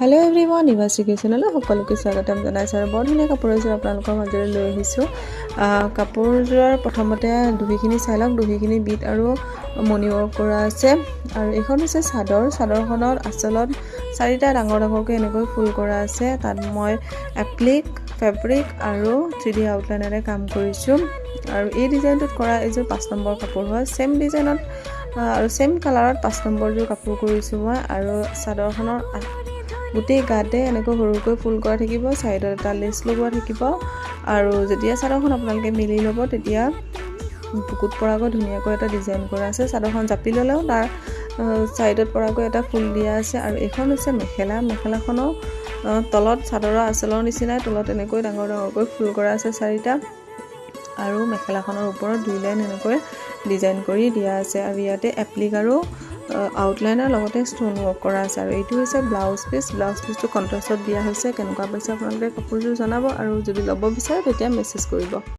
hello everyone इवासी channel सकलोके स्वागतम जनाइছো আৰু বৰ ধুনীয়া কাপোৰ আছে আপোনালোকৰ মাজলৈ লৈ আহিছো কাপোৰজোৰ প্ৰথমতে দুহিখিনি চাইলক দুহিখিনি বিট আৰু মনি ৱৰ্ক কৰা আছে আৰু এখন হৈছে চাদৰখনৰ আচলত চাৰিটা ডাঙৰ ডাঙৰকৈ এনেকৈ ফুল কৰা আছে তাত মই এপ্লিক ফেব্ৰিক আৰু 3D আউটলাইনাৰে কাম কৰিছো আৰু এই ডিজাইনটোত কৰা এযোৰ 5 নম্বৰ কাপোৰ হয় সেম ডিজাইনত আৰু সেম কালাৰত 5 নম্বৰযোৰ কাপোৰ কৰিছো মই আৰু চাদৰখনৰ গুটি গাতে এনেকৈ সৰুকৈ ফুল কৰা থাকিব সাইডত এটা লেস লগোৱা থাকিব আৰু যেতিয়া চাদৰখন আপোনালোকে মিলি ল'ব তেতিয়া বুকুত পৰাকৈ ধুনীয়াকৈ এটা ডিজাইন কৰা আছে চাদৰখন জাপি ললেও তাৰ সাইডত পৰাকৈ এটা ফুল দিয়া আছে আৰু এখন হৈছে মেখেলাখনৰ তলত চাদৰৰ আচলৰ নিচিনা তলত এনেকৈ ডাঙৰ ডাঙৰকৈ ফুল কৰা আছে চাৰিটা আৰু মেখেলাখনৰ ওপৰত দুই লাইন এনেকৈ ডিজাইন কৰি দিয়া আছে আৰু ইয়াতে এপ্লিক আৰু আউটলাইনাৰ লগতে ষ্টোন ৱৰ্ক কৰা আছে আৰু এইটো হৈছে ব্লাউজ পিচটো কন্ট্ৰাষ্টত দিয়া হৈছে কেনেকুৱা পাইছে আপোনালোকে কাপোৰযোৰ জনাব আৰু যদি ল'ব বিচাৰে তেতিয়া মেছেজ কৰিব